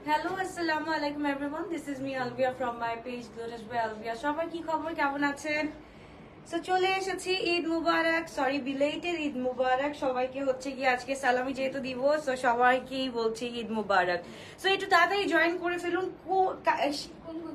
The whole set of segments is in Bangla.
Hello, assalamu alaikum everyone. This is me Alvia from my page Glotus by Alvia. সবাই কি খবর, কেমন আছেন? সো চলে এসেছি, ঈদ মুবারক, সরি বিলেটেড ঈদ মুবারক সবাইকে। হচ্ছে কি আজকে সালামি যেহেতু দিব, সো সবাইকেই বলছি ঈদ মুবারক। সো একটু তাড়াতাড়ি জয়েন করে ফেলুন।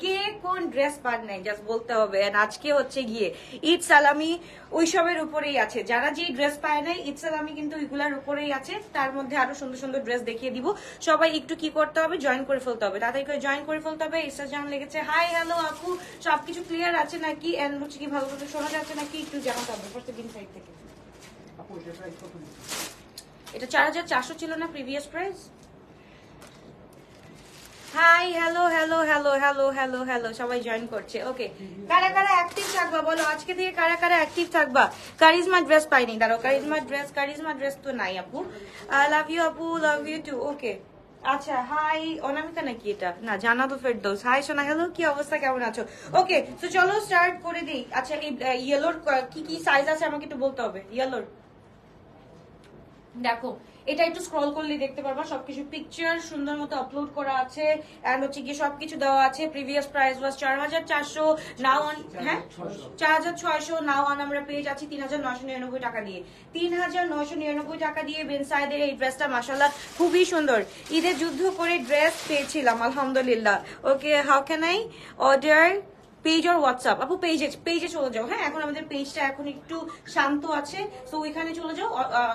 কে কোন ড্রেস পান নাই জাস্ট বলতে হবে। আজকে হচ্ছে গিয়ে ঈদ সালামি ওইসবের উপরেই আছে। যারা যে ড্রেস পায় নাই ঈদ সালামি কিন্তু ওইগুলার উপরেই আছে। তার মধ্যে আরো সুন্দর সুন্দর ড্রেস দেখিয়ে দিব। সবাই একটু কি করতে হবে, জয়েন করে ফেলতে হবে, তাড়াতাড়ি করে জয়েন করে ফেলতে হবে। ইসা জান লেগেছে, হাই হ্যালো আপু, সবকিছু ক্লিয়ার আছে নাকি, এন্ড হচ্ছে কি ভালো করে শোনা যাচ্ছে নাকি একটু জানাতে হবে ফার্স্ট দিন সাইড থেকে। এটা 4400 ছিল না previous price? Hi hello hello hello hello hello hello সবাই জয়েন করছে। ওকে, কারা কারা অ্যাক্টিভ থাকবা বলো আজকে থেকে, কারা কারা অ্যাক্টিভ থাকবা? কারিজমা ড্রেস পাইনি, দাঁড়াও, কারিজমা ড্রেস তো নাই আপু। আই লাভ ইউ আপু, লাভ ইউ টু। ওকে আচ্ছা, হাই অনামিকা নাকি এটা? না, জানাতো ফেরদৌস। হাই সোনা, হ্যালো, কি অবস্থা, কেমন আছো? ওকে, তো চলো স্টার্ট করে দিই। আচ্ছা, এই ইয়েলোর কি কি সাইজ আছে আমাকে একটু বলতে হবে। ইয়েলোর দেখো, এটা একটু স্ক্রল করলে দেখতে পারবা সবকিছু পিকচার সুন্দর মতো আপলোড করা আছে, এন্ড হচ্ছে কি সবকিছু দেওয়া আছে। Previous price was 4400, now on, হ্যাঁ 4600, নাও অন আমরা পেয়ে যাচ্ছি 3999 টাকা দিয়ে। 3999 টাকা দিয়ে বেনসাইদের এই ড্রেসটা মাশাআল্লাহ খুবই সুন্দর। ঈদে যুদ্ধ করে ড্রেস পেয়েছিলাম আলহামদুলিল্লাহ। Okay, how can I order page আর হোয়াটসঅ্যাপ? আপু পেজে চলে যাও। হ্যাঁ, এখন আমাদের পেজটা এখন একটু শান্ত আছে, সো ওইখানে চলে যাও,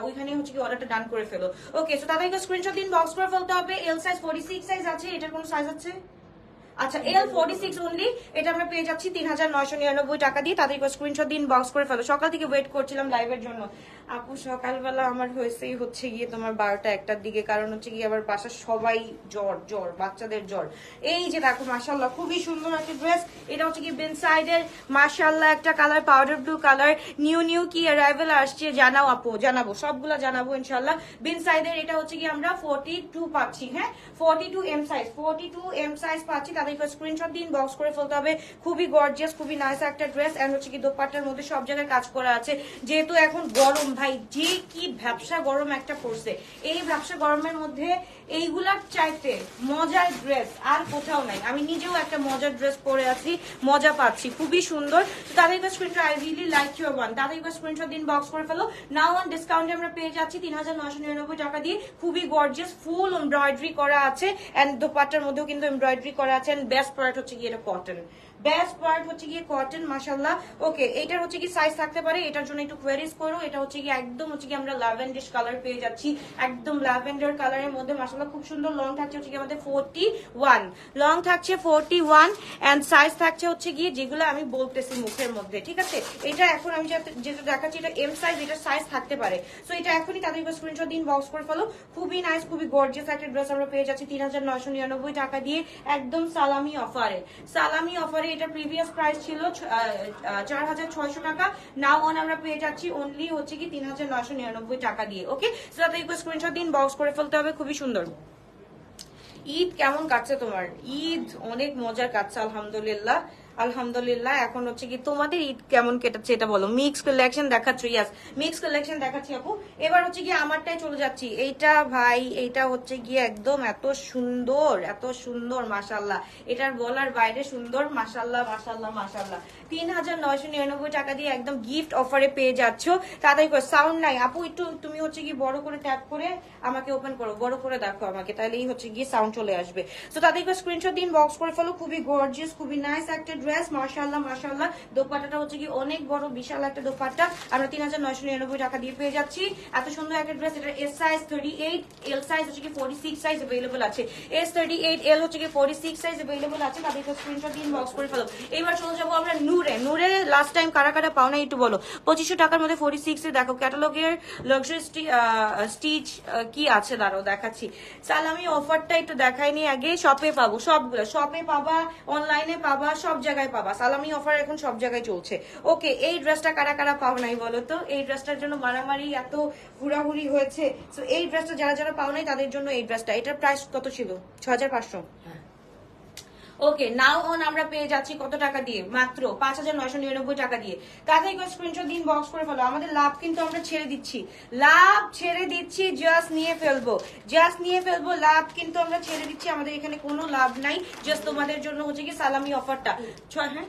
ওইখানে হচ্ছে কি অর্ডারটা ডান করে ফেলো। ওকে, সো তাদেরকে স্ক্রিনশট দিন, বক্স করে ফেলতে হবে। এল সাইজ 46 সাইজ আছে, এটার কোন সাইজ আছে? আচ্ছা, এল 46 অনলি, এটা আমরা পেয়ে যাচ্ছি 3999 টাকা দিয়ে। তাদেরকে স্ক্রিনশট দিন, বক্স করে ফেলো। সকাল থেকে ওয়েট করছিলাম লাইভের জন্য আপু। সকালবেলা আমার হয়েছেই হচ্ছে গিয়ে তোমার 12টা 1টার দিকে, কারণ হচ্ছে গিয়ে আবার বাসার সবাই জ্বর, বাচ্চাদের জ্বর। এই যে দেখো মাশাআল্লাহ খুবই সুন্দর একটা ড্রেস। এটা হচ্ছে কি বেনসাইডের মাশাআল্লাহ একটা colour, powder blue colour. New কি অ্যারাইভেল আসছে জানাও আপু, জানাবো, সবগুলা জানাবো ইনশাআল্লাহ। বেনসাইডের এটা হচ্ছে কি আমরা 42 পাচ্ছি, হ্যাঁ 42 এম সাইজ পাচ্ছি। তাদেরকে স্ক্রিনশট দিন, বক্স করে ফেলতে হবে। খুবই গর্জিয়াস, খুবই নাইস একটা ড্রেস, এন্ড হচ্ছে কি দোপাট্টার মধ্যে সব জায়গায় কাজ করা আছে। যেহেতু এখন গরম ভাই, যে কি ব্যবসা গরম একটা পড়ছে, এই ব্যবসা গরমের মধ্যে এইগুলার চাইতে মজার ড্রেস আর কোথাও নাই। আমি নিজেও একটা মজার ড্রেস পরে আছি, মজা পাচ্ছি, খুবই সুন্দর। তাদেরকে screenshot, I really like your one, তাদেরকে স্ক্রিনশট দিন, বক্স করে ফেলো। নাও অন ডিসকাউন্টে আমরা পেয়ে যাচ্ছি 3999 টাকা দিয়ে। খুবই গর্জিয়াস, ফুল এমব্রয়ডারি করা আছে, এন্ড দোপাট্টার মধ্যেও কিন্তু এমব্রয়ডারি করা আছে। বেস্ট প্রোডাক্ট হচ্ছে গিয়ে এটা কটন, বেস্ট পার্ট হচ্ছে গিয়ে কটন মাশাআল্লাহ। ওকে, এটার হচ্ছে কি সাইজ থাকতে পারে, এটার জন্য একটু কোয়ারিজ করো। এটা হচ্ছে কি একদম হচ্ছে কি আমরা ল্যাভেন্ডার কালার পেয়ে যাচ্ছি, একদম ল্যাভেন্ডার কালারের মধ্যে মাশাআল্লাহ খুব সুন্দর। লং থাকছে হচ্ছে কি আমাদের 41, লং থাকছে 41, এন্ড সাইজ থাকছে হচ্ছে গিয়ে যেগুলো আমি বলতেছি মুখের মধ্যে, ঠিক আছে? এটা এখন আমি যেটা দেখাচ্ছি এটা এম সাইজ, এটা সাইজ থাকতে পারে। সো এটা এখনই তাদেরকে স্ক্রিনশট দিন, বক্স করে ফেলো। খুবই নাইস, খুবই গর্জিয়াস একটা ড্রেস আমরা পেয়ে যাচ্ছি 3999 টাকা দিয়ে, একদম সালামি অফারে। এটা প্রিভিয়াস প্রাইস ছিল 4600 টাকা, নাও অন আমরা পেয়ে যাচ্ছি অনলি হচ্ছে কি 3999 টাকা দিয়ে। ওকে, সো তাদেরকে স্ক্রিনশট দিন, বক্স করে ফেলতে হবে। খুবই সুন্দর। ঈদ কেমন কাটছে তোমার? ঈদ অনেক মজার কাটছে আলহামদুলিল্লাহ। এখন হচ্ছে কি তোমাদের ঈদ কেমন কেটেছে এটা বলো। মিক্স কালেকশন দেখাচ্ছ? ইয়াস, মিক্স কালেকশন দেখাচ্ছি আপু। এবার হচ্ছে কি আমারটাই চলে যাচ্ছি। এইটা ভাই, এইটা হচ্ছে গিয়ে একদম এত সুন্দর মাশাআল্লাহ, এটার বলার বাইরে সুন্দর মাশাআল্লাহ 3999 টাকা দিয়ে একদম গিফট অফারে পেয়ে যাচ্ছ। তাড়াতাড়ি করে, সাউন্ড নাই আপু, একটু তুমি হচ্ছে কি বড় করে ট্যাপ করে আমাকে ওপেন করো, বড় করে দেখো আমাকে, তাহলেই হচ্ছে গিয়ে সাউন্ড চলে আসবে। তো তাদেরকে স্ক্রিনশট দিন, বক্স করে ফেলো। খুবই গর্জিয়াস, খুবই নাইস একটা ড্রেস মাশাআল্লাহ। দোপাট্টাটা হচ্ছে কি অনেক বড়, বিশাল একটা দোপাট্টা, আমরা 3999 টাকা দিয়ে পেয়ে যাচ্ছি। এত সুন্দর একটা ড্রেস। এটা এস সাইজ 38, এল সাইজ হচ্ছে কি 46 সাইজ अवेलेबल আছে। এস 38, এল হচ্ছে কি 46 সাইজ अवेलेबल আছে। তাদেরকে স্ক্রিনশট দিন, বক্স করে ফেলো। এবার চলে যাবো আমরা নূরে লাস্ট টাইম কারা পাও না একটু বলো। 2500 টাকার মধ্যে 46 এ দেখো ক্যাটালগের লাক্সারি স্টিচ কি আছে, দাঁড়াও দেখাচ্ছি। সালামি অফারটা একটু দেখাইনি আগে। শপে পাবো, সবগুলো শপে পাবা, অনলাইনে পাবা, সব জায়গায় পাবা। সালামি অফার এখন সব জায়গায় চলছে। ওকে, এই ড্রেসটা কারা পাও নাই বলো তো? এই ড্রেসটার জন্য মারামারি, এত হুড়াহুড়ি হয়েছে। তো এই ড্রেসটা যারা পাও নাই তাদের জন্য এই ড্রেসটা। এটার প্রাইস কত ছিল? 6500। ওকে, নাও অন আমরা পেয়ে যাচ্ছি কত টাকা দিয়ে? মাত্র 5,999 টাকা দিয়ে। তাড়াতাড়ি করে স্ক্রিনশট দিন, বক্স করে ফেলো। আমাদের লাভ কিন্তু আমরা ছেড়ে দিচ্ছি, লাভ ছেড়ে দিচ্ছি, জাস্ট নিয়ে ফেলবো, জাস্ট নিয়ে ফেলবো। লাভ কিন্তু আমরা ছেড়ে দিচ্ছি, আমাদের এখানে কোনো লাভ নাই। জাস্ট তোমাদের জন্য হচ্ছে কি সালামি অফারটা। হ্যাঁ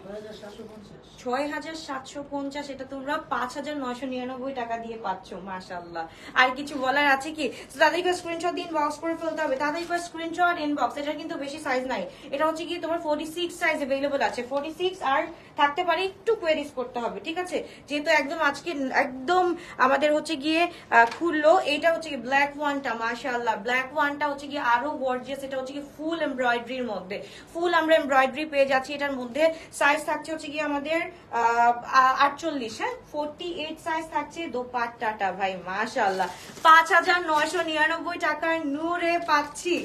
6,750, এটা তোমরা 5,999 টাকা দিয়ে পাচ্ছ। মাশাআল্লাহ। আর কিছু বলার আছে কি? তাদের স্ক্রিনশট দিন, বক্স করে ফেলতে হবে। তাদের স্ক্রিনশট ইনবক্স। এটা কিন্তু বেশি সাইজ নাই, এটা হচ্ছে কি তোমার 46 সাইজ अवेलेबल আছে। 46 আর থাকতে পারে, একটু কোয়েরিজ করতে হবে, ঠিক আছে? যেহেতু একদম আজকে একদম আমাদের হচ্ছে গিয়ে খুললো। এটা হচ্ছে কি ব্ল্যাক ওয়ানটা, মাশাআল্লাহ। ব্ল্যাক ওয়ানটা হচ্ছে গিয়ে আরো গর্জিয়াস। এটা হচ্ছে কি ফুল এমব্রয়ডারির মধ্যে, ফুল আমরা এমব্রয়ডারি পেয়ে যাচ্ছি। এটার মধ্যে সাইজ থাকছে হচ্ছে কি আমাদের 48, হ্যাঁ 48 সাইজ থাকছে। দোপাট্টাটা ভাই মাশাআল্লাহ 5,999 টাকার নূরে পাচ্ছি।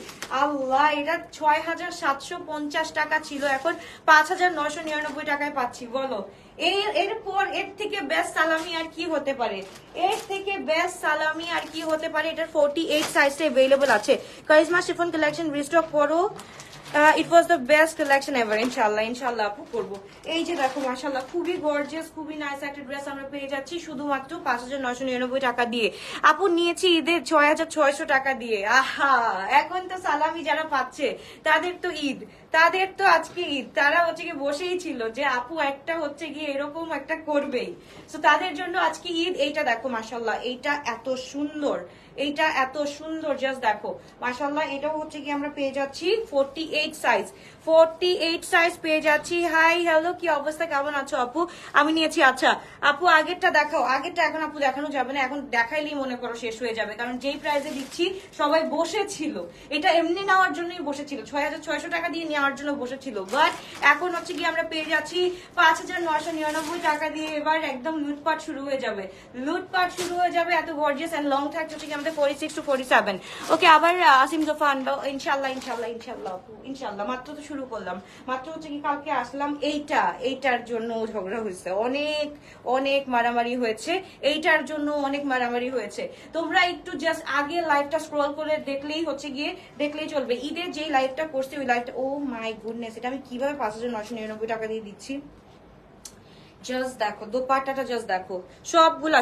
আল্লাহ, এটা 6,750 টাকা ছিল, এখন 5,999 টাকায় পাচ্ছি। বলো এরপর এর থেকে বেস্ট সালামি আর কি হতে পারে? এর থেকে বেস্ট সালামি আর কি হতে পারে? এটার 48 সাইজটা अवेलेबल আছে। কারিজমা শিফন কালেকশন রিস্টক করো। It was the best collection ever. ইনশাল্লাহ ইনশাল্লাহ আপু করবো। এই যে দেখো মাশাল্লাহ, খুবই গর্জিয়াস, খুবই নাইস একটা ড্রেস আমরা পেয়ে যাচ্ছি শুধুমাত্র 5,999 টাকা দিয়ে। আপু নিয়েছি ঈদের 6,600 টাকা দিয়ে। আহা, এখন তো সালামি যারা পাচ্ছে তাদের তো ঈদ, তাদের তো আজকে ঈদ। তারা হচ্ছে গিয়ে বসেই ছিল যে আপু একটা হচ্ছে গিয়ে এরকম একটা করবেই, তো তাদের জন্য আজকে ঈদ। এইটা দেখো মাশাল্লাহ, এইটা এত সুন্দর, এইটা এত সুন্দর, জাস্ট দেখো মাশাআল্লাহ। এটাও হচ্ছে কি আমরা পেয়ে যাচ্ছি 48 সাইজ, 48 সাইজ পেয়ে যাচ্ছি। হাই হ্যালো, কি অবস্থা, কেমন আছো আপু? আমি নিয়েছি। আচ্ছা আপু আগেরটা দেখাও, আগেরটা এখন আপু দেখানো যাবে না, এখন দেখাইলেই মনে করো শেষ হয়ে যাবে, কারণ যেই প্রাইসে দিচ্ছি সবাই বসেছিল। এটা এমনি নেওয়ার জন্যই বসেছিল, 6,600 টাকা দিয়ে নেওয়ার জন্য বসেছিল, বাট এখন হচ্ছে কি আমরা পেয়ে যাচ্ছি 5,999 টাকা দিয়ে। এবার একদম লুটপাট শুরু হয়ে যাবে, লুটপাট শুরু হয়ে যাবে। এত গর্জিয়াস এন্ড লং থাকছে হচ্ছে কি আমাদের 46 to 47। ওকে, আবার আসিম জোফা আনবো ইনশাল্লাহ ইনশাল্লাহ ইনশাল্লাহ আপু ইনশাল্লাহ। মাত্র তো শুরু করলাম, মাত্র হচ্ছে কি কালকে আসলাম। এইটার জন্য ঝগড়া হয়েছে, অনেক অনেক মারামারি হয়েছে, এইটার জন্য অনেক মারামারি হয়েছে। তোমরা একটু জাস্ট আগে লাইভটা স্ক্রল করে দেখলেই হচ্ছে গিয়ে দেখলেই চলবে। ঈদের যে লাইভটা করছি ওই লাইভটা, ও মাই গুডনেস, এটা আমি কিভাবে 5,999 টাকা দিয়ে দিচ্ছি। জাস্ট দেখো দোপাট্টাটা, জাস্ট দেখো। সবগুলা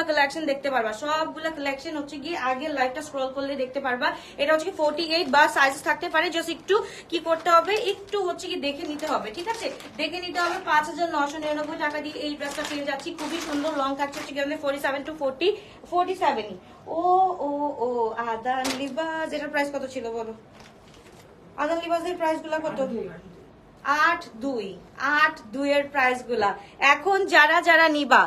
কালেকশন দেখতে পারবা, সবগুলা কালেকশন হচ্ছে গিয়ে আগের লাইভটা স্ক্রল করলে দেখতে পারবা। এটা হচ্ছে কি 48 বা সাইজ থাকতে পারে, জাস্ট একটু কি করতে হবে, একটু হচ্ছে কি দেখে নিতে হবে, ঠিক আছে? দেখে নিতে হবে। 5,999 টাকা দিয়ে এই ড্রেসটা পেয়ে যাচ্ছি, খুবই সুন্দর। লং থাকছে হচ্ছে গিয়ে 47 to 47। ও ও ও আদান লিবাস, এটার প্রাইস কত ছিল বলো? আদান লিবাসের প্রাইস গুলা কত? 8,2 এর প্রাইস গুলা। এখন যারা নিবা,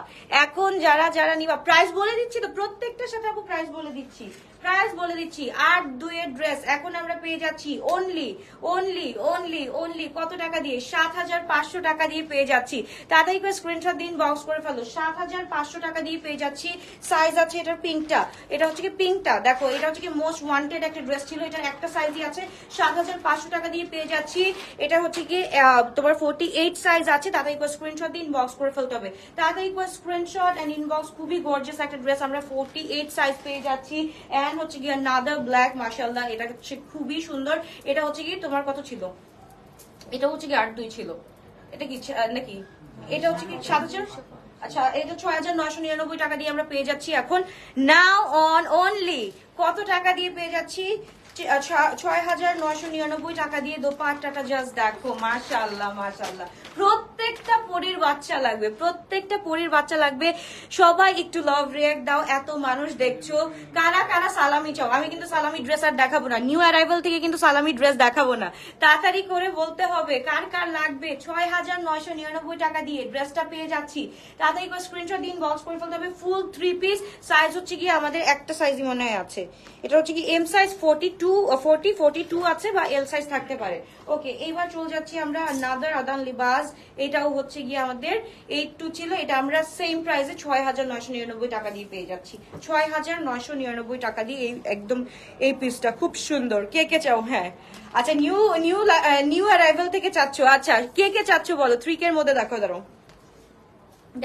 এখন যারা নিবা, প্রাইস বলে দিচ্ছি তো, প্রত্যেকটার সাথে আপু প্রাইস বলে দিচ্ছি, প্রাইস বলে দিচ্ছি। 8,2 এর ড্রেস এখন আমরা পেয়ে যাচ্ছি অনলি কত টাকা দিয়ে? 7,500 টাকা দিয়ে পেয়ে যাচ্ছি। তাড়াতাড়ি করে স্ক্রিনশট দিন, বক্স করে ফেলো। 7,500 টাকা দিয়ে পেয়ে যাচ্ছি। সাইজ আছে এটার পিঙ্কটা, এটা হচ্ছে কি পিঙ্কটা দেখো, এটা হচ্ছে কি মোস্ট ওয়ান্টেড একটা ড্রেস ছিল, এটার একটা সাইজই আছে। 7,500 টাকা দিয়ে পেয়ে যাচ্ছি। এটা হচ্ছে কি তোমার 48 সাইজ আছে। তাড়াতাড়ি করে স্ক্রিনশট দিন, বক্স করে ফেলতে হবে। তাড়াতাড়ি করে স্ক্রিনশট এন্ড ইনবক্স। খুবই গর্জিয়াস একটা ড্রেস আমরা 48 সাইজ পেয়ে যাচ্ছি। এন্ড হচ্ছে গিয়ে নাদার ব্ল্যাক, মাশাআল্লাহ, এটা হচ্ছে খুবই সুন্দর। এটা হচ্ছে কি তোমার কত ছিল? এটা হচ্ছে কি 8,2 ছিল, এটা কি নাকি? এটা হচ্ছে কি 7,000? আচ্ছা, এটা 6,999 টাকা দিয়ে আমরা পেয়ে যাচ্ছি এখন। নাও অন অনলি কত টাকা দিয়ে পেয়ে যাচ্ছি? 6,999 টাকা দিয়ে। দোপাট্টাটা জাস্ট দেখো, মাশাআল্লাহ মাশাআল্লাহ। প্রত্যেকটা পরীর বাচ্চা লাগবে, প্রত্যেকটা পরীর বাচ্চা লাগবে। সবাই একটু লাভ রিয়াক্ট দাও, এত মানুষ দেখছো। কারা কারা সালামি চাও? আমি কিন্তু সালামি ড্রেস আর দেখাবো না, নিউ অ্যারাইভাল থেকে কিন্তু সালামি ড্রেস দেখাবো না। তাড়াতাড়ি করে বলতে হবে কার কার লাগবে। 6,999 টাকা দিয়ে ড্রেসটা পেয়ে যাচ্ছি। তাড়াতাড়ি করে স্ক্রিনশট দিন, বক্স করে ফেলতে হবে। ফুল 3 পিস। সাইজ হচ্ছে কি আমাদের একটা সাইজই মনে হয় আছে, এটা হচ্ছে কি এম সাইজ 42 আছে, বা এল সাইজ থাকতে পারে। ওকে, এইবার চলে যাচ্ছি আমরা নাদার আদান লিবাস। এটাও হচ্ছে গিয়ে আমাদের 8,2 ছিল, এটা আমরা সেম প্রাইসে 6,999 টাকা দিয়ে পেয়ে যাচ্ছি। 6,999 টাকা দিয়ে এই একদম এই পিসটা খুব সুন্দর। কে কে চাও? হ্যাঁ আচ্ছা, নিউ অ্যারাইভাল থেকে চাচ্ছ? আচ্ছা, কে কে চাচ্ছ বলো? 3K এর মধ্যে দেখো, ধরো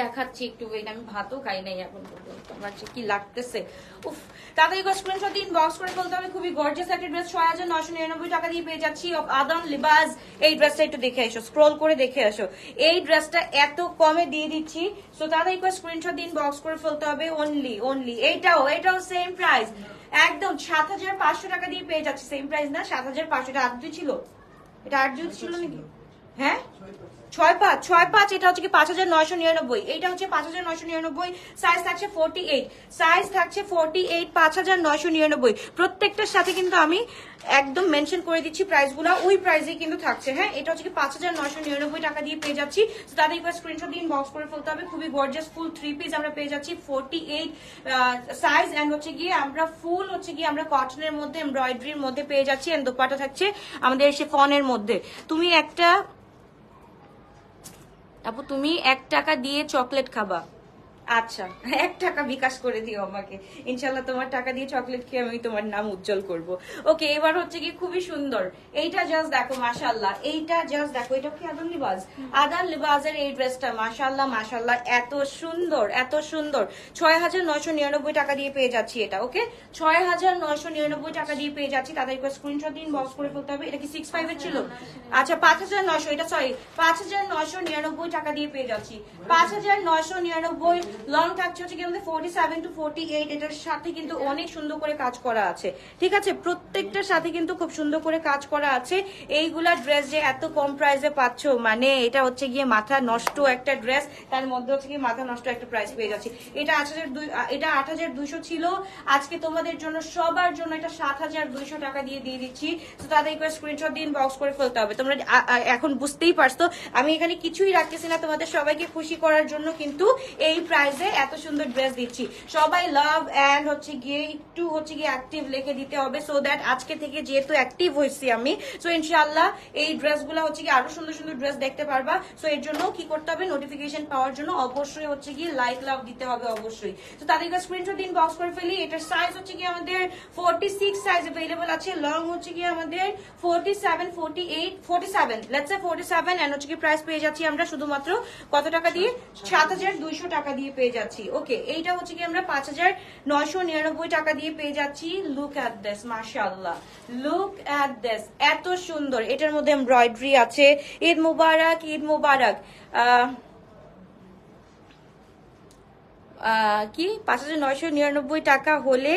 দেখাচ্ছি একটু ওয়েট, আমি ভাতও খাই নাই এখন পর্যন্ত, আমার যে কি লাগতেছে উফ। তাড়াতাড়ি করে স্ক্রিনশট দিন, বক্স করে ফেলতে হবে। খুবই গর্জিয়াস একটা ড্রেস ৬৯৯৯ টাকা দিয়ে পেয়ে যাচ্ছি আদান লিবাজ। এই ড্রেসটা একটু দেখে আসো, স্ক্রল করে দেখে আসো, এই ড্রেসটা এত কমে দিয়ে দিচ্ছি। সো তাড়াতাড়ি করে স্ক্রিনশট দিন, বক্স করে ফেলতে হবে। অনলি এটাও সেম প্রাইস, একদম ৭৫০০ টাকা দিয়ে পেয়ে যাচ্ছি। সেম প্রাইস না, ৭৫০০। এটা ৮ ছিল, এটা ৮ ছিল নাকি? হ্যাঁ ৬৫, এটা হচ্ছে কি ৫৯৯৯, এইটা হচ্ছে ৫৯৯৯। সাইজ থাকছে 48, সাইজ থাকছে 48, ৫৯৯৯। প্রত্যেকটার সাথে কিন্তু আমি একদম মেনশন করে দিচ্ছি প্রাইসগুলো, ওই প্রাইসে কিন্তু থাকছে। হ্যাঁ, এটা হচ্ছে কি ৫৯৯৯ টাকা দিয়ে পেয়ে যাচ্ছি। তাদের একবার স্ক্রিনশট দিন, বক্স করে ফেলতে হবে। খুবই গর্জিয়াস ফুল 3 পিস আমরা পেয়ে যাচ্ছি 48 সাইজ, এন্ড হচ্ছে গিয়ে আমরা ফুল হচ্ছে গিয়ে আমরা কটনের মধ্যে এমব্রয়ডারির মধ্যে পেয়ে যাচ্ছি, এন্ড দোপাট্টা থাকছে আমাদের শিফনের মধ্যে। তুমি একটা আপু তুমি ১ টাকা দিয়ে চকলেট খাবা? আচ্ছা, ১ টাকা বিকাশ করে দিও আমাকে, ইনশাল্লাহ তোমার টাকা দিয়ে চকলেট খেয়ে আমি তোমার নাম উজ্জ্বল করব। ওকে, এবার হচ্ছে কি খুবই সুন্দর, এইটা জাস্ট দেখো মাশাআল্লাহ, এইটা জাস্ট দেখো, এটা কি আদান লিবাজ? আদান লিবাজের এই ড্রেসটা মাশাআল্লাহ মাশাআল্লাহ এত সুন্দর, এত সুন্দর। ৬৯৯৯ টাকা দিয়ে পেয়ে যাচ্ছি এটা। ওকে, ৬৯৯৯ টাকা দিয়ে পেয়ে যাচ্ছি। তাদের স্ক্রিনশট দিন, বক্স করে ফেলতে হবে। এটা কি 65 এর ছিল? আচ্ছা ৫৯০০, এটা সরি ৫৯৯৯ টাকা দিয়ে পেয়ে যাচ্ছি। ৫৯৯৯ লং থাকছে হচ্ছে কি আমাদের 47 to 48। এটার সাথে কিন্তু অনেক সুন্দর করে কাজ করা আছে, ঠিক আছে? প্রত্যেকটার সাথে কিন্তু খুব সুন্দর করে কাজ করা আছে। এইগুলা ড্রেস যে এত কম প্রাইসে পাচ্ছ, মানে এটা হচ্ছে গিয়ে মাথা নষ্ট একটা ড্রেস, তার মধ্যে হচ্ছে গিয়ে মাথা নষ্ট একটা প্রাইস পেয়ে যাচ্ছি। এটা ৮২০০ ছিল, আজকে তোমাদের জন্য সবার জন্য এটা ৭২০০ টাকা দিয়ে দিচ্ছি। তো তাদের স্ক্রিনশট দিন, বক্স করে ফেলতে হবে। তোমরা এখন বুঝতেই পারছো আমি এখানে কিছুই রাখতেছি না, তোমাদের সবাইকে খুশি করার জন্য কিন্তু এই প্রাইসে এত সুন্দর ড্রেস দিচ্ছি। সবাই লাভ এন্ড হচ্ছে গিয়ে একটু হচ্ছে গিয়ে অ্যাক্টিভ লিখে দিতে হবে, সো দ্যাট আজকে থেকে যেহেতু অ্যাক্টিভ হয়েছি আমি, সো ইনশাআল্লাহ এই ড্রেসগুলো হচ্ছে গিয়ে আরো সুন্দর সুন্দর ড্রেস দেখতে পারবা। সো এর জন্য কি করতে হবে, নোটিফিকেশন পাওয়ার জন্য অবশ্যই হচ্ছে গিয়ে লাইক লাভ দিতে হবে অবশ্যই। তো তাদের স্ক্রিনশট দিন, বক্স করে ফেলি। এটার সাইজ হচ্ছে গিয়ে আমাদের 46 সাইজ अवेलेबल আছে, লং হচ্ছে গিয়ে আমাদের 47, 48, 47, লেটস সে 47, এন্ড হচ্ছে কি প্রাইস পেয়ে যাচ্ছি আমরা শুধুমাত্র কত টাকা দিয়ে? ৭২০০ টাকা দিয়ে পেয়ে যাচ্ছি। ওকে, এইটা হচ্ছে কি আমরা ৫৯৯৯ টাকা দিয়ে পেয়ে যাচ্ছি। লুক এট দিস, মাশাআল্লাহ, লুক এট দিস, এত সুন্দর। এটার মধ্যে এমব্রয়ডারি আছে। ঈদ মুবারক, ঈদ মুবারক। কি ৫৯৯৯ টাকা হলে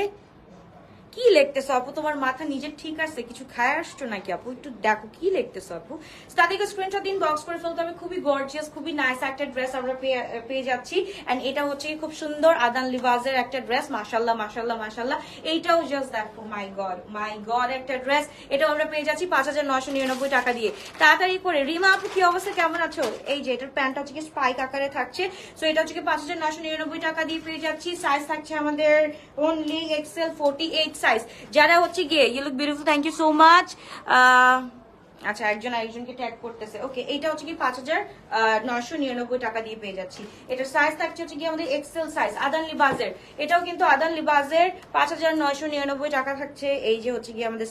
কি লিখতেছো আপু? তোমার মাথা নিজের ঠিক আছে? কিছু খায় আসছো নাকি আপু? একটু দেখো কি লিখতেছো আপু। তাদেরকে স্ক্রিনশট দিন, বক্স করে ফেলতে হবে। খুবই গর্জিয়াস, খুবই নাইস একটা ড্রেস আমরা পেয়ে যাচ্ছি, এন্ড এটা হচ্ছে খুব সুন্দর আদান লিবাজের একটা ড্রেস। মাশাআল্লাহ মাশাআল্লাহ মাশাআল্লাহ, এইটাও জাস্ট দেখো, মাই গড একটা ড্রেস। এটাও আমরা পেয়ে যাচ্ছি ৫৯৯৯ টাকা দিয়ে। তাড়াতাড়ি করে রিমা আপু কি অবস্থা, কেমন আছো? এই যে এটার প্যান্টটা হচ্ছে কি স্পাইক আকারে থাকছে, সো এটা হচ্ছে কি ৫৯৯৯ টাকা দিয়ে পেয়ে যাচ্ছি। সাইজ থাকছে আমাদের অনলি এক্সেল 48 সাইজ। যারা হচ্ছে গিয়ে you look beautiful, thank you so much. আচ্ছা, একজন আরেকজনকে ট্যাগ করতেছে। ওকে, এটা হচ্ছে কি ৫৯৯৯ টাকা দিয়ে পেয়ে যাচ্ছি। এটার সাইজ থাকছে হচ্ছে কি আমাদের এক্সেল সাইজ, আদান লিবাজের। এটাও কিন্তু আদান লিবাজের ৫৯৯৯ টাকা থাকছে। এই যে হচ্ছে কি আমাদের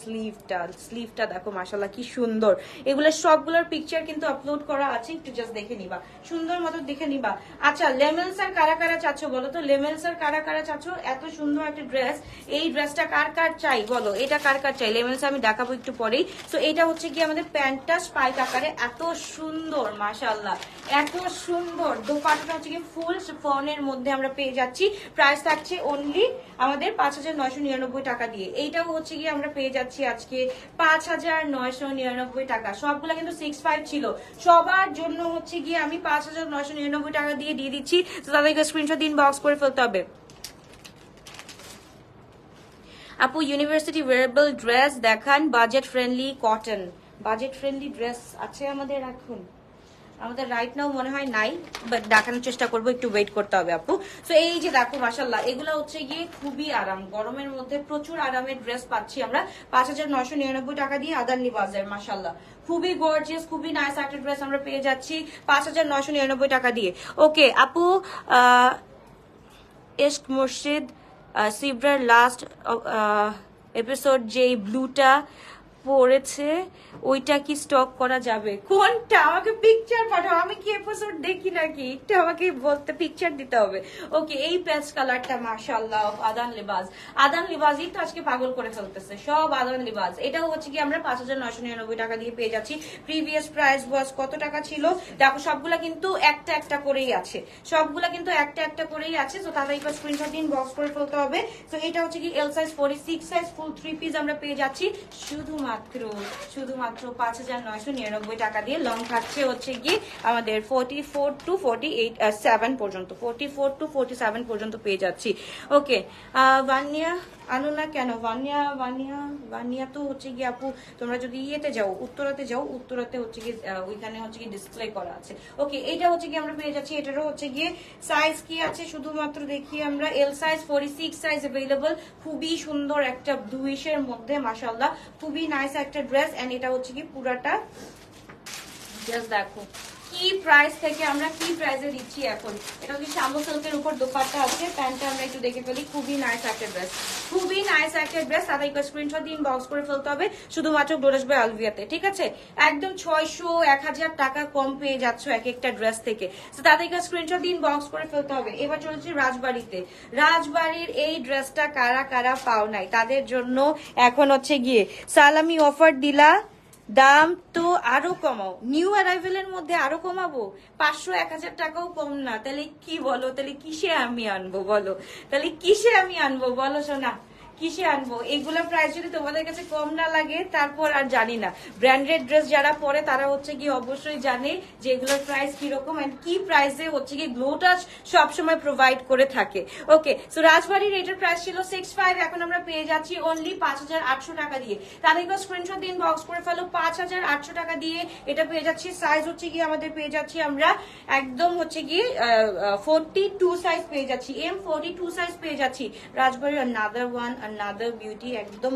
স্লিভটা দেখো মাশাআল্লাহ কি সুন্দর। এগুলো সবগুলোর পিকচার কিন্তু আপলোড করা আছে, একটু জাস্ট দেখে নিবা, সুন্দর মতো দেখে নিবা। আচ্ছা, লেমেলস আর কারা কারা চাচ্ছ বলো তো? লেমেলস আর কারা কারা চাচ্ছ? এত সুন্দর একটা ড্রেস, এই ড্রেসটা কার কার চাই বলো? এটা কার কার চাই? লেমেলস আমি দেখাবো একটু পরেই। তো এটা হচ্ছে কি আমাদের প্যান্টটা স্পাইক আকারে, এত সুন্দর মাশাআল্লাহ, এত সুন্দর। দোপাট্টাটা হচ্ছে কি ফুল শিফনের মধ্যে আমরা পেয়ে যাচ্ছি। প্রাইস থাকছে অনলি আমাদের ৫৯৯৯ টাকা দিয়ে। এইটাও হচ্ছে কি আমরা পেয়ে যাচ্ছি আজকে ৫৯৯৯ টাকা। সবগুলা কিন্তু 65 ছিল, সবার জন্য হচ্ছে গিয়ে আমি ৫৯৯৯ টাকা দিয়ে দিচ্ছি। তো তাদেরকে স্ক্রিনশট দিন, বক্স করে ফেলতে হবে। আপু ইউনিভার্সিটি ওয়ারেবল ড্রেস দেখান, budget friendly cotton. Budget friendly dress আছে আমাদের এখন? আমাদের রাইট নাও মনে হয় নাই, বাট দেখানোর চেষ্টা করবো, একটু ওয়েট করতে হবে আপু। তো এই যে দেখো মাশাআল্লাহ, এগুলো হচ্ছে গিয়ে খুবই আরাম, গরমের মধ্যে প্রচুর আরামের ড্রেস পাচ্ছি আমরা ৫৯৯৯ টাকা দিয়ে আদান লিবাজের। মাশাআল্লাহ, খুবই গর্জিয়াস, খুবই নাইস একটা ড্রেস আমরা পেয়ে যাচ্ছি ৫৯৯৯ টাকা দিয়ে। ওকে আপু, ইশক মুর্শিদ সিবরার লাস্ট এপিসোড যে ব্লুটা পড়েছে ওইটা কি স্টক করা যাবে? কোনটা? আমাকে পিকচার পাঠাও, আমি কি এপিসোড দেখি নাকি, একটু আমাকে বলতে পিকচার দিতে হবে। ওকে, এই পেস্ট কালারটা মাশাআল্লাহ আদান লিবাস, আদান লিবাসই তো আজকে পাগল করে ফেলতেছে, সব আদান লিবাস। এটাও হচ্ছে কি আমরা 5,999 টাকা দিয়ে পেয়ে যাচ্ছি। প্রিভিয়াস প্রাইস ওয়াজ কত টাকা ছিল দেখো, সবগুলা কিন্তু একটা একটা করেই আছে, সবগুলা কিন্তু একটা একটা করেই আছে। তো তাহলে একবার স্ক্রিনশট দিন, বক্স করে ফেলতে হবে। তো এটা হচ্ছে কি এল সাইজ 46 সাইজ ফুল 3 পিস আমরা পেয়ে যাচ্ছি শুধুমাত্র 5,999 টাকা দিয়ে। লং থাকছে হচ্ছে কি আমাদের 44 টু 47 পর্যন্ত, 44 টু 47 পর্যন্ত পেয়ে যাচ্ছি। ওকে, ভানিয়া আনো না কেন? ভানিয়া তো হচ্ছে কি আপু, তোমরা যদি ইয়েতে যাও, উত্তরাতে যাও, উত্তরাতে হচ্ছে কি ওইখানে হচ্ছে কি ডিসপ্লে করা আছে। ওকে, এটা হচ্ছে কি আমরা পেয়ে যাচ্ছি, এটারও হচ্ছে গিয়ে সাইজ কি আছে শুধুমাত্র দেখি আমরা, এল সাইজ 46 সাইজ अवेलेबल। খুবই সুন্দর একটা দুইশের মধ্যে মাশাআল্লাহ, খুবই নাইস একটা ড্রেস। এন্ড এটা হচ্ছে কি পুরাটা জাস্ট দেখো কি প্রাইস থেকে আমরা কি প্রাইসে দিচ্ছি এখন। এটা হচ্ছে শাম্বো সিল্কের উপর দোপাট্টা আছে, প্যান্টটা আমরা একটু দেখে ফেলি, খুবই নাইস একটা ড্রেস, খুবই নাইস একটা ড্রেস। তাদের একটু স্ক্রিনশট দিন, বক্স করে ফেলতে হবে শুধুমাত্র ডোরেশ বাই আলভিয়াতে, ঠিক আছে? একদম 600 1000 টাকা কম পেয়ে যাচ্ছ এক একটা ড্রেস থেকে। তো তাদেরকে স্ক্রিনশট দিন, বক্স করে ফেলতে হবে। এবার চলেছি রাজবাড়িতে। রাজবাড়ির এই ড্রেসটা কারা কারা পাও নাই, তাদের জন্য এখন হচ্ছে গিয়ে সালামি অফার দিলা, দাম তো আরো কমাও, নিউ অ্যারাইভেলের মধ্যে আরো কমাবো, 500-1000 টাকাও কম না। তাহলে কি বলো, তাহলে কিসে আমি আনবো বলো, তাহলে কিসে আমি আনবো বলো সোনা, কিসে আনবো? এগুলো প্রাইস যদি তোমাদের কাছে কম না লাগে তারপর আর জানি না। ব্র্যান্ডেড ড্রেস যারা পরে তারা হচ্ছে কি অবশ্যই জানে যে এগুলোর প্রাইস কিরকম এন্ড কি প্রাইসে হচ্ছে কি গ্লোটা সবসময় প্রোভাইড করে থাকে। ওকে, সো রাজবাড়ির এটার প্রাইস ছিল 65, এখন আমরা পেয়ে যাচ্ছি অনলি 5,800 টাকা দিয়ে। তাদেরকে স্ক্রিনশট দিন, বক্স করে ফেলো, 5,800 টাকা দিয়ে এটা পেয়ে যাচ্ছি। সাইজ হচ্ছে কি আমাদের পেয়ে যাচ্ছি আমরা একদম হচ্ছে কি 42 সাইজ পেয়ে যাচ্ছি, M42 সাইজ পেয়ে যাচ্ছি। রাজবাড়ির another one, another beauty, একদম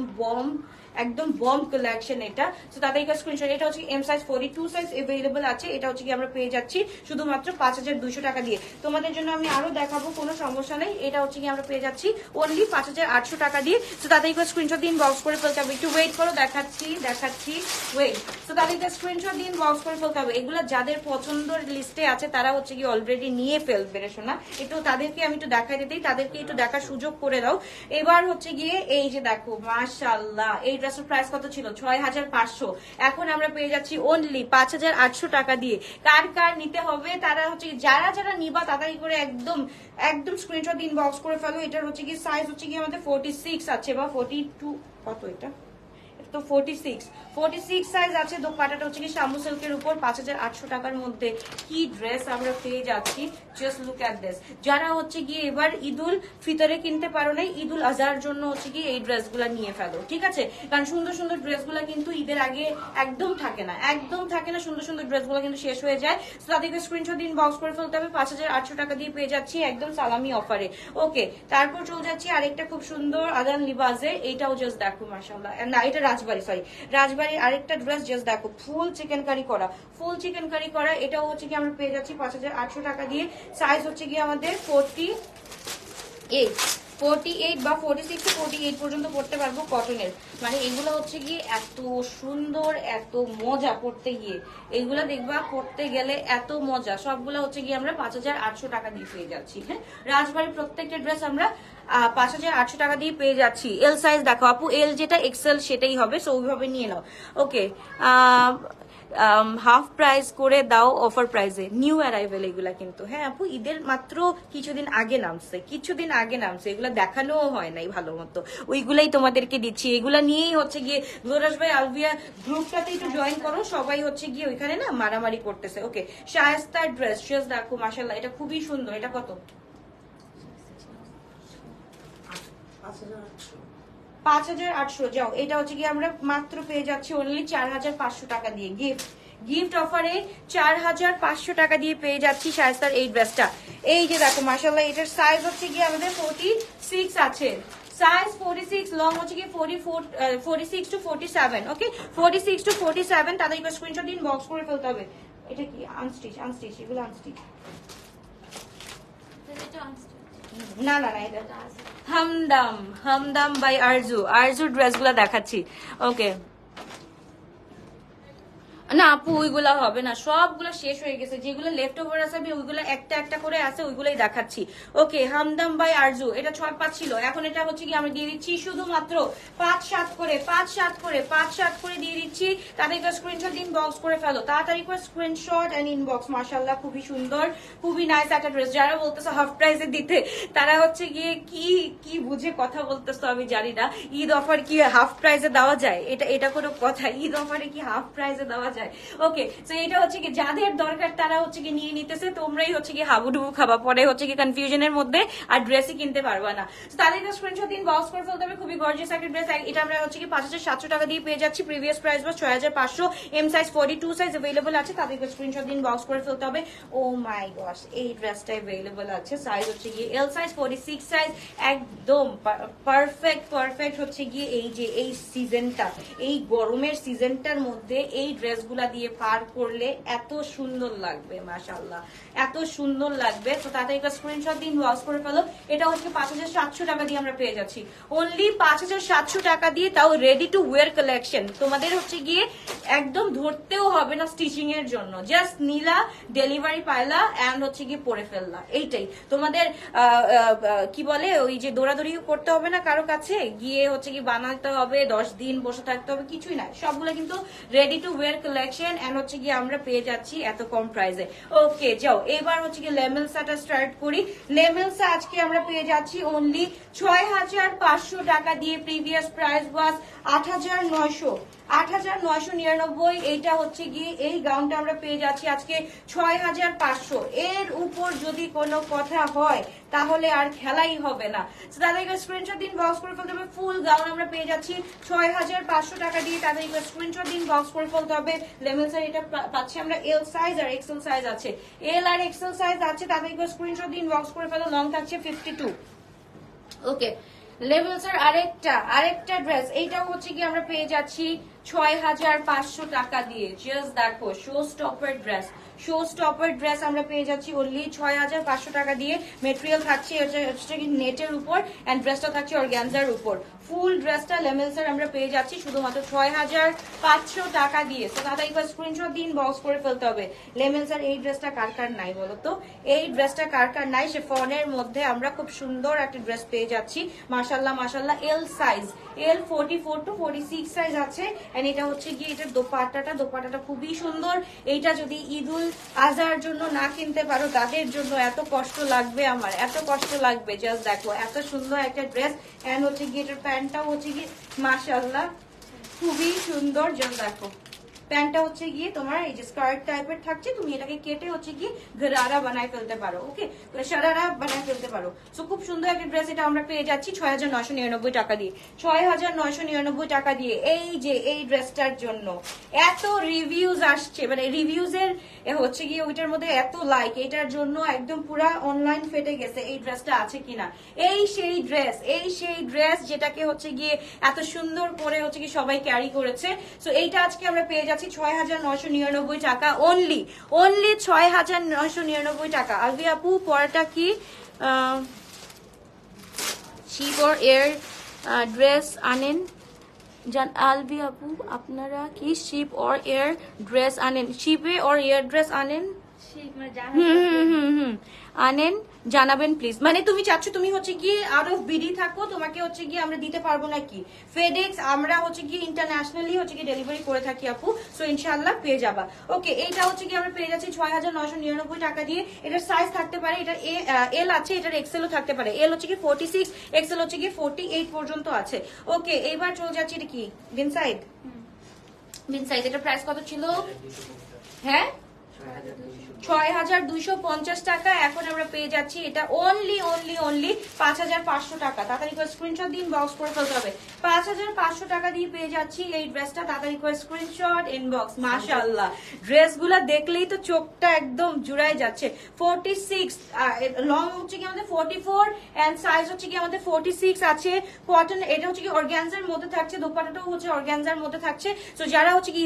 বম কালেকশন এটা। সো তাদের স্ক্রিনশট, এটা হচ্ছে এম সাইজ 42 সাইজ अवेलेबल আছে। এটা হচ্ছে কি আমরা পেয়ে যাচ্ছি শুধুমাত্র 5,200 টাকা দিয়ে। তোমাদের জন্য আমি আরো দেখাবো, কোনো সমস্যা নেই। এটা হচ্ছে কি আমরা পেয়ে যাচ্ছি অনলি 5,800 টাকা দিয়ে। সো তাদের স্ক্রিনশট দিন, বক্স করে ফেলতে হবে। একটু ওয়েট করো, দেখাচ্ছি ওয়েট। সো তাদের স্ক্রিনশট দিন, বক্স করে ফেলতে হবে। এগুলো যাদের পছন্দের লিস্টে আছে তারা হচ্ছে কি অলরেডি নিয়ে ফেলবে রে শোনা। একটু তাদেরকে আমি একটু দেখাই দিতেই, তাদেরকে একটু দেখার সুযোগ করে দাও। এবার হচ্ছে গিয়ে এই যে দেখো মাশাআল্লাহ, এই ড্রেসের প্রাইস কত ছিল? 6,500, এখন আমরা পেয়ে যাচ্ছি অনলি 5,800 টাকা দিয়ে। কার কার নিতে হবে তারা হচ্ছে যারা যারা নিবা তাড়াতাড়ি করে একদম স্ক্রিনশট দিন, বক্স করে ফেলো। এটার হচ্ছে কি সাইজ হচ্ছে কি আমাদের 46 আছে বা 42, কত এটা তো 46 সাইজ আছে। দোপাট্টাটা হচ্ছে কি শাম্বু সিল্কের উপর 5,800 টাকার মধ্যে কি ড্রেস আমরা পেয়ে যাচ্ছি। Just look at this. যারা হচ্ছে গিয়ে এবার ঈদুল ফিতরে কিনতে পারো নাই, ঈদুল আজহার জন্য হচ্ছে কি এই ড্রেসগুলা নিয়ে ফেলো, ঠিক আছে? কারণ সুন্দর সুন্দর ড্রেসগুলা কিন্তু ঈদের আগে একদম থাকে না, সুন্দর সুন্দর ড্রেসগুলো কিন্তু শেষ হয়ে যায়। তো তাদেরকে স্ক্রিনশট দিন, বক্স করে ফেলতে হবে। 5,800 টাকা দিয়ে পেয়ে যাচ্ছি একদম সালামি অফারে। ওকে, তারপর চলে যাচ্ছি আরেকটা খুব সুন্দর আদান লিবাজে। এইটাও জাস্ট দেখো মাশাআল্লাহ, না এটা রাজবাড়ির আরেকটা ড্রেস জাস্ট দেখো, ফুল চিকেন কারি করা। এটাও হচ্ছে কি আমরা পেয়ে যাচ্ছি 5,800 টাকা দিয়ে। সাইজ হচ্ছে কি আমাদের 48 বা 46 টু 48 পর্যন্ত পড়তে পারবো, কটনের। মানে এগুলো হচ্ছে কি এত সুন্দর, এত মজা পড়তে গিয়ে, এগুলো দেখবা পড়তে গেলে এত মজা। সবগুলো হচ্ছে কি আমরা 5,800 টাকা দিয়ে পেয়ে যাচ্ছি। হ্যাঁ, রাজবাড়ির প্রত্যেকটা ড্রেস আমরা 5,800 টাকা দিয়ে পেয়ে যাচ্ছি। এল সাইজ দেখো আপু, এল যেটা এক্সেল সেটাই হবে, সো ওইভাবে নিয়ে নাও। ওকে, হাফ প্রাইস করে দাও অফার প্রাইসে, নিউ অ্যারাইভেল এগুলা কিন্তু। হ্যাঁ আপু, ঈদের মাত্র কিছুদিন আগে নামছে, এগুলা দেখানোও হয় নাই ভালো মতো, ওইগুলাই তোমাদেরকে দিচ্ছি। এগুলা নিয়েই হচ্ছে গিয়ে জোরাস ভাই আলভিয়া গ্রুপটাতে একটু জয়েন করো, সবাই হচ্ছে গিয়ে ওইখানে না মারামারি করতেছে। ওকে, শায়েস্তার ড্রেস দেখো মাশাআল্লাহ, এটা খুবই সুন্দর। এটা কত? 5,800। যাও, এটা হচ্ছে কি আমরা মাত্র পেয়ে যাচ্ছি অনলি 4,500 টাকা দিয়ে। গিফট অফারে 4,500 টাকা দিয়ে পেয়ে যাচ্ছি শায়েস্তার এই ড্রেসটা। এই যে দেখো মাশাআল্লাহ, এটার সাইজ হচ্ছে কি আমাদের 46 আছে। সাইজ 46, লং হচ্ছে কি 46 টু 47। ওকে, 46 টু 47। তাদের স্ক্রিনশট দিন, বক্স করে ফেলতে হবে। এটা কি আনস্টিচ, এগুলো আনস্টিচ না, এটা হামদাম বাই আরজু ড্রেসগুলো দেখাচ্ছি। ওকে, না আপু ওইগুলা হবে না, সবগুলো শেষ হয়ে গেছে, যেগুলো লেফট ওভার আছে আমি ওইগুলো একটা একটা করে আছে ওইগুলোই দেখাচ্ছি। ওকে, হামদাম বাই আরজু, এটা 6-5 ছিল, এখন এটা হচ্ছে কি আমরা দিয়ে দিচ্ছি শুধুমাত্র 5-7 করে 5-7 করে 5-7 করে দিয়ে দিচ্ছি। তাড়াতাড়ি করে স্ক্রিনশট ইনবক্স করে ফেলো, তাড়াতাড়ি করে স্ক্রিনশট এন্ড ইনবক্স। মাশাআল্লাহ খুবই সুন্দর, খুবই নাইস একটা ড্রেস। যারা বলতেছে হাফ প্রাইসে দিতে, তারা হচ্ছে গিয়ে কি কি বুঝে কথা বলতেছো আমি জানি না। ঈদ অফার কি হাফ প্রাইসে দেওয়া যায়? এটা কোনো কথা? ঈদ অফারে কি হাফ প্রাইসে দেওয়া যায়? ওকে, তো এটা হচ্ছে কি যাদের দরকার তারা হচ্ছে কি নিয়ে নিতেছে, তোমরাই হচ্ছে কি হাবুডুবু খাবা, পরে হচ্ছে কি কনফিউশনের মধ্যে আর ড্রেসই কিনতে পারবা না। তাদের স্ক্রিনশট দিন, বক্স করে ফেলতে হবে। খুবই গর্জিয়াস একটা ড্রেস, এটা আমরা হচ্ছে কি 5700 টাকা দিয়ে পেয়ে যাচ্ছি। Previous price was 6500। M size 42 size available আছে, তাদেরকে স্ক্রিনশট দিন, বক্স করে ফেলতে হবে। ও মাই গস, এই ড্রেসটা अवेलेबल আছে, সাইজ হচ্ছে গিয়ে এল সাইজ 46 সাইজ, একদম পারফেক্ট হচ্ছে গিয়ে এই যে এই সিজনটা, এই গরমের সিজনটার মধ্যে এই ড্রেসগুলা দিয়ে পার করলে এত সুন্দর লাগবে, মাশাআল্লাহ এত সুন্দর লাগবে। তো তাদেরকে স্ক্রিনশট দিন, বক্স করে ফেলো। এটা হচ্ছে 5700 টাকা দিয়ে আমরা পেয়ে যাচ্ছি, অনলি 5700 টাকা দিয়ে, তাও রেডি টু ওয়্যার কালেকশন। তোমাদের হচ্ছে গিয়ে একদম ধরতেও হবে না স্টিচিং এর জন্য, জাস্ট নিলা, ডেলিভারি পাইলা এন্ড হচ্ছে গিয়ে পরে ফেললা, এইটাই তোমাদের কি বলে ওই যে দৌড়াদৌড়ি করতে হবে না কারো কাছে গিয়ে হচ্ছে কি বানাতে হবে, 10 দিন বসে থাকতে হবে, কিছুই না, সবগুলো কিন্তু ready to wear collection and হচ্ছে গিয়ে আমরা পেয়ে যাচ্ছি এত কম প্রাইসে। ওকে যাও, এবার হচ্ছে গিয়ে লেমেলসাটা স্টার্ট করি। লেমেলসা আজকে আমরা পেয়ে যাচ্ছি অনলি 6500 টাকা দিয়ে। প্রিভিয়াস প্রাইস ওয়াজ 8999। এইটা হচ্ছে গিয়ে এই গাউনটা আমরা পেয়ে যাচ্ছি আজকে 6500। এর উপর যদি কোনো কথা হয় তাহলে আর খেলাই হবে না। তাদেরকে স্ক্রিনশট দিন, বক্স করে ফেলতে হবে। ফুল গাউন আমরা পেয়ে যাচ্ছি 6500 টাকা দিয়ে, তাদেরকে স্ক্রিনশট দিন, বক্স করে ফেলতে হবে। লেমেলসার এটা পাচ্ছি আমরা এল সাইজ আর এক্সেল সাইজ আছে, এল আর এক্সেল সাইজ আছে, তাদেরকে স্ক্রিনশট দিন, বক্স করে ফেলো। লং থাকছে 52। ওকে, লেভেলসের আরেকটা ড্রেস, এইটাও হচ্ছে কি আমরা পেয়ে যাচ্ছি 6500 টাকা দিয়ে। জাস্ট দেখো, শো স্টপার ড্রেস আমরা পেয়ে যাচ্ছি অনলি 6500 টাকা দিয়ে। মেটেরিয়াল থাকছে নেটের উপর এন্ড ড্রেসটা থাকছে অর্গানজার উপর। ফুল ড্রেসটা লেমেলসের আমরা পেয়ে যাচ্ছি শুধুমাত্র 6500 টাকা দিয়ে। তো দাদা একবার স্ক্রিনশট দিন, বক্স করে ফেলতে হবে। লেমেলসের এই ড্রেসটা কার নাই বলো তো? এই ড্রেসটা কার নাই? শিফনের মধ্যে আমরা খুব সুন্দর একটা ড্রেস পেয়ে যাচ্ছি, মাশাআল্লাহ। L size, L 44 to 46 size আছে এন্ড এটা হচ্ছে গিয়ে এটার দোপাট্টাটা খুবই সুন্দর। এইটা যদি ঈদুল আজহার জন্য না কিনতে পারো, তাদের জন্য এত কষ্ট লাগবে, আমার এত কষ্ট লাগবে। জাস্ট দেখো, এত সুন্দর একটা ড্রেস এন্ড হচ্ছে গিয়ে এটার প্যান্টটাও হচ্ছে গিয়ে মাশাআল্লাহ খুবই সুন্দর। জাস্ট দেখো, প্যান্টটা হচ্ছে গিয়ে তোমার এই যে স্কার্ট টাইপের থাকছে, তুমি এটাকে কেটে হচ্ছে গিয়ে গরারা বানায় ফেলতে পারো। ওকে, শারারা বানায় ফেলতে পারো। সো খুব সুন্দর একটা ড্রেস, এটা আমরা পেয়ে যাচ্ছি 6999 টাকা দিয়ে। 6999 টাকা দিয়ে এই যে এই ড্রেসটার জন্য এত রিভিউজ আসছে, মানে রিভিউজের হচ্ছে গিয়ে ওইটার মধ্যে এত লাইক, এটার জন্য একদম পুরা অনলাইন ফেটে গেছে এই ড্রেসটা আছে কিনা। এই সেই ড্রেস যেটাকে হচ্ছে গিয়ে এত সুন্দর করে হচ্ছে কি সবাই ক্যারি করেছে। সো এইটা আজকে আমরা পেয়ে যাচ্ছি 6999 টাকা অনলি 6999 টাকা। আলভি আপু পরাটা কি শিপ অর এয়ার ড্রেস আনেন? আলভি আপু আপনারা কি শিপ অর এয়ার ড্রেস আনেন? শিপে অর এয়ার ড্রেস আনেন? আনেন, জানাবেন প্লিজ। মানে তুমি চাচ্ছ তুমি হচ্ছে গিয়ে আউট অফ বিডি থাকো, তোমাকে হচ্ছে গিয়ে আমরা দিতে পারবো নাকি? ফেডেক্স আমরা হচ্ছে গিয়ে ইন্টারন্যাশনালি হচ্ছে গিয়ে ডেলিভারি করে থাকি আপু, সো ইনশাআল্লাহ পেয়ে যাবা। ওকে, এইটা হচ্ছে গিয়ে আমরা পেয়ে যাচ্ছি 6999 টাকা দিয়ে। এটার সাইজ থাকতে পারে, এটা এল আছে, এটার এক্সেলও থাকতে পারে। এল হচ্ছে গিয়ে 46, এক্সেল হচ্ছে গিয়ে 48 পর্যন্ত আছে। ওকে, এইবার চলে যাচ্ছি এটা কি বিন সাইড, এটা প্রাইস কত ছিল? হ্যাঁ 6250 টাকা। এখন আমরা পেয়ে যাচ্ছি এটা অনলি 5500 টাকা। তাড়াতাড়ি করে স্ক্রিনশট দিন, বক্স করে ফেলতে হবে। 5500 টাকা দিয়ে পেয়ে যাচ্ছি এই ড্রেসটা, তাড়াতাড়ি করে স্ক্রিনশট ইনবক্স। মাশাআল্লাহ, ড্রেসগুলা দেখলেই তো চোখটা একদম জুড়াই যাচ্ছে। 46 লং হচ্ছে কি আমাদের 44 এন্ড সাইজ হচ্ছে কি আমাদের 46 আছে। কটন, এটা হচ্ছে কি অর্গানজার মধ্যে থাকছে, দোপাট্টাটাও হচ্ছে অর্গানজার মধ্যে থাকছে। সো যারা হচ্ছে কি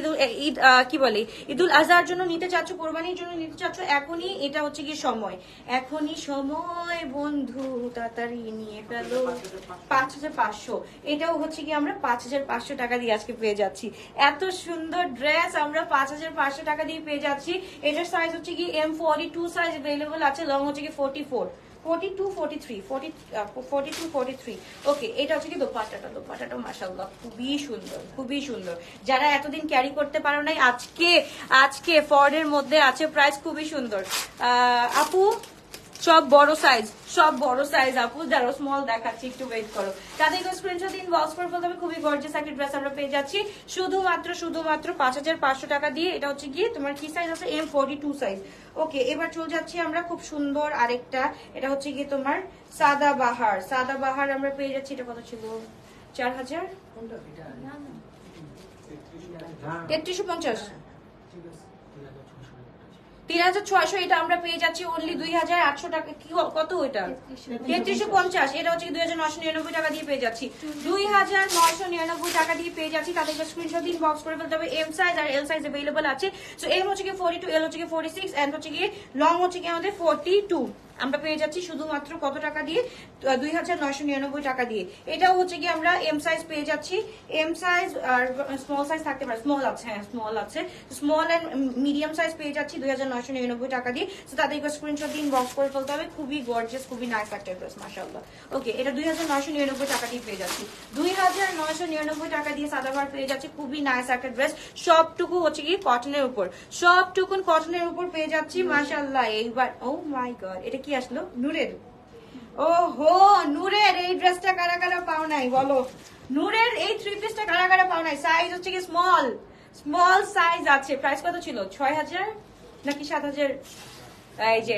ঈদ কি বলে ঈদুল আজহার জন্য নিতে চাচ্ছ কোরবানির জন্য নিতে চাচ্ছ এখনই, এটা হচ্ছে কি সময়, এখনই সময় বন্ধু, তাড়াতাড়ি নিয়ে ফেলো। 5500, এটাও হচ্ছে কি আমরা 5500 টাকা দিয়ে আজকে পেয়ে যাচ্ছি। এত সুন্দর ড্রেস আমরা 5500 টাকা দিয়ে পেয়ে যাচ্ছি। এটার সাইজ হচ্ছে কি M42 সাইজ अवेलेबल আছে, লং হচ্ছে কি 44, 42, 43, 42, 43। ওকে, এটা হচ্ছে কি দোপাট্টাটা মাশাআল্লাহ খুবই সুন্দর, খুবই সুন্দর। যারা এতদিন ক্যারি করতে পারো নাই, আজকে ফর্ডের মধ্যে আছে, প্রাইস খুবই সুন্দর। আপু সব বড় সাইজ আপু, যারা স্মল দেখাচ্ছি একটু ওয়েট করো, তাদের স্ক্রিনশট ইনবক্স করে ফেলতে হবে। খুবই গর্জিয়াস একটা ড্রেস আমরা পেয়ে যাচ্ছি শুধুমাত্র 5500 টাকা দিয়ে। এটা হচ্ছে কি তোমার কি সাইজ আছে, M42 সাইজ। ওকে, এবার চলে যাচ্ছি আমরা খুব সুন্দর আরেকটা, এটা হচ্ছে কি তোমার সাদাবাহার আমরা পেয়ে যাচ্ছি। এটা কত ছিল, 4000, 3350, 3600। এটা আমরা পেয়ে যাচ্ছি অনলি 2800 টাকা। কি কত এটা, 3350। এটা হচ্ছে 2999 টাকা দিয়ে পেয়ে যাচ্ছি, 2999 টাকা দিয়ে পেয়ে যাচ্ছি। তাদেরকে স্ক্রিনশট দিন, বক্স করে ফেলতে হবে। এম সাইজ আর এল সাইজ अवेलेबल আছে। সো এম হচ্ছে কি 42, এল হচ্ছে কি 46, এন্ড হচ্ছে কি লং হচ্ছে কি আমাদের 42। আমরা পেয়ে যাচ্ছি শুধুমাত্র কত টাকা দিয়ে, 2999 টাকা দিয়ে। এটাও হচ্ছে কি আমরা এম সাইজ পেয়ে যাচ্ছি। এম সাইজ আর স্মল সাইজ থাকতে পারে, স্মল আছে, হ্যাঁ স্মল আছে, স্মল এন্ড মিডিয়াম সাইজ পেয়ে যাচ্ছি 2999 টাকা দিয়ে। তো তাদেরকে স্ক্রিনশট দিন, বক্স করে ফেলতে হবে। খুবই গর্জিয়াস, খুবই নাইস একটা ড্রেস মাশাআল্লাহ। ওকে, এটা 2999 টাকা দিয়ে পেয়ে যাচ্ছি, 2999 টাকা দিয়ে সাদাবাহার পেয়ে যাচ্ছি। খুবই নাইস একটা ড্রেস, সবটুকু হচ্ছে কি কটনের উপর, সবটুকুন কটনের উপর পেয়ে যাচ্ছি মাশাআল্লাহ। এইবার ও মাই গড, এটা কি আসলো, নূরের, ওহো নূরের এই ড্রেসটা কারা কারা পাও নাই বলো, নূরের এই থ্রি পিসটা কারা কারা পাও নাই। সাইজ হচ্ছে কি স্মল সাইজ আছে। প্রাইস কত ছিল, 6000 নাকি 7000, এই যে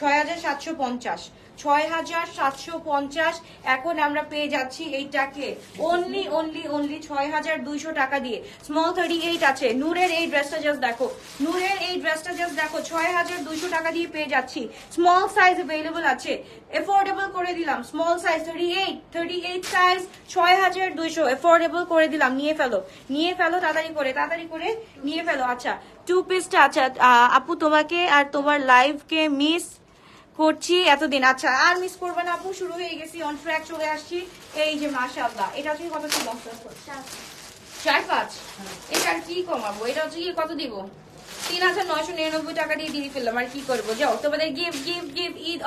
6750, 6750। এখন আমরা পেয়ে যাচ্ছি এইটাকে অনলি 6200 টাকা দিয়ে। স্মল 38 আছে। নূরের এই ড্রেসটা জাস্ট দেখো, 6200 টাকা দিয়ে পেয়ে যাচ্ছি। স্মল সাইজ अवेलेबल আছে, এফোর্ডেবল করে দিলাম। স্মল সাইজ 38 সাইজ 6200 এফোর্ডেবল করে দিলাম। নিয়ে ফেলো তাড়াতাড়ি করে নিয়ে ফেলো। আচ্ছা, টু পিসটা, আচ্ছা আপু তোমাকে আর তোমার লাইভকে মিস করছি এতদিন। আচ্ছা, আর মিস করবে না আপু, শুরু হয়ে গেছি, অন ট্র্যাক চলে আসছি। এই যে মাশাআল্লাহ, এটা হচ্ছে কত ছিল, 4.5। এটার কি কমাবো, এটা হচ্ছে কি কত দিব, 3999 টাকা দিয়ে দিয়ে ফেললাম। আর কি করবো, যাও তোমাদের গিফট ঈদ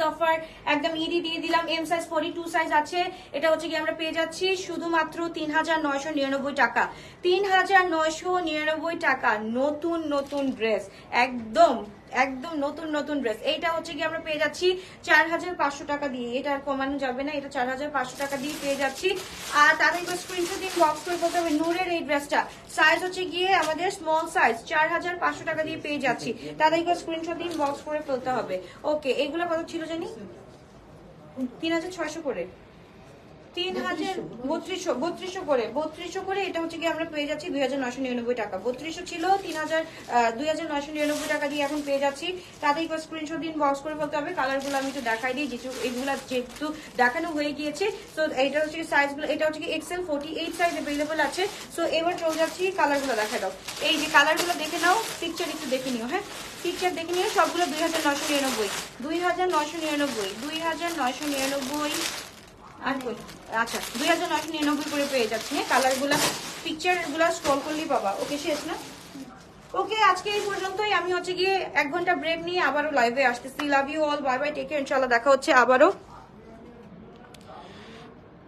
অফার একদম ঈদই দিয়ে দিলাম। এম সাইজ 42 সাইজ আছে। এটা হচ্ছে কি আমরা পেয়ে যাচ্ছি শুধুমাত্র 3999 টাকা, 3999 টাকা। নতুন ড্রেস, একদম নতুন ড্রেস। এইটা হচ্ছে কি আমরা পেয়ে যাচ্ছি 4500 টাকা দিয়ে। এটা আর কমানো যাবে না, এটা 4500 টাকা দিয়ে পেয়ে যাচ্ছি। আর তাদেরকে স্ক্রিনশট দিয়ে বক্স করে বলতে হবে। নূরের এই ড্রেসটা সাইজ হচ্ছে গিয়ে আমাদের স্মল সাইজ, 4500 টাকা দিয়ে পেয়ে যাচ্ছি। তাদেরকে স্ক্রিনশট দিয়ে বক্স করে ফেলতে হবে। ওকে, এগুলো কত ছিল জানি, 3600 করে, 3200 করে। এটা হচ্ছে কি আমরা পেয়ে যাচ্ছি 2999 টাকা। 3200 ছিল, 2999 টাকা দিয়ে এখন পেয়ে যাচ্ছি। তাদের স্ক্রিনশট দিন, বক্স করে ফেলতে হবে। কালারগুলো আমি একটু দেখাই দিই, যেহেতু দেখানো হয়ে গিয়েছে। তো এটা হচ্ছে সাইজগুলো, এটা হচ্ছে কি XL 48 সাইজ अवेलेबल আছে। সো এবার চলে যাচ্ছি, কালারগুলো দেখা দাও। এই যে কালারগুলো দেখে নাও, পিকচার একটু দেখে নিও, হ্যাঁ পিকচার দেখে নিও। সবগুলো 2999। আচ্ছা 2999 করে পেয়ে যাচ্ছি। হ্যাঁ, কালারগুলা পিকচারগুলা স্ক্রল করলেই পাবা। ওকে, শেষ না? ওকে, আজকে এই পর্যন্তই। আমি হচ্ছে গিয়ে 1 ঘন্টা ব্রেক নিয়ে আবারও লাইভে আসতেছি। Love you all, bye bye, take care. ইনশাআল্লাহ দেখা হচ্ছে আবারও।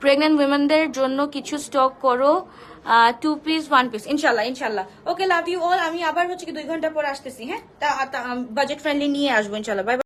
প্রেগন্যান্ট উইমেনদের জন্য কিছু স্টক করো, 2 পিস 1 পিস, ইনশাল্লাহ। ওকে, লাভ ইউ অল। আমি আবার হচ্ছে কি 2 ঘন্টা পর আসতেছি। হ্যাঁ, বাজেট ফ্রেন্ডলি নিয়ে আসবো ইনশাল্লাহ। বাই।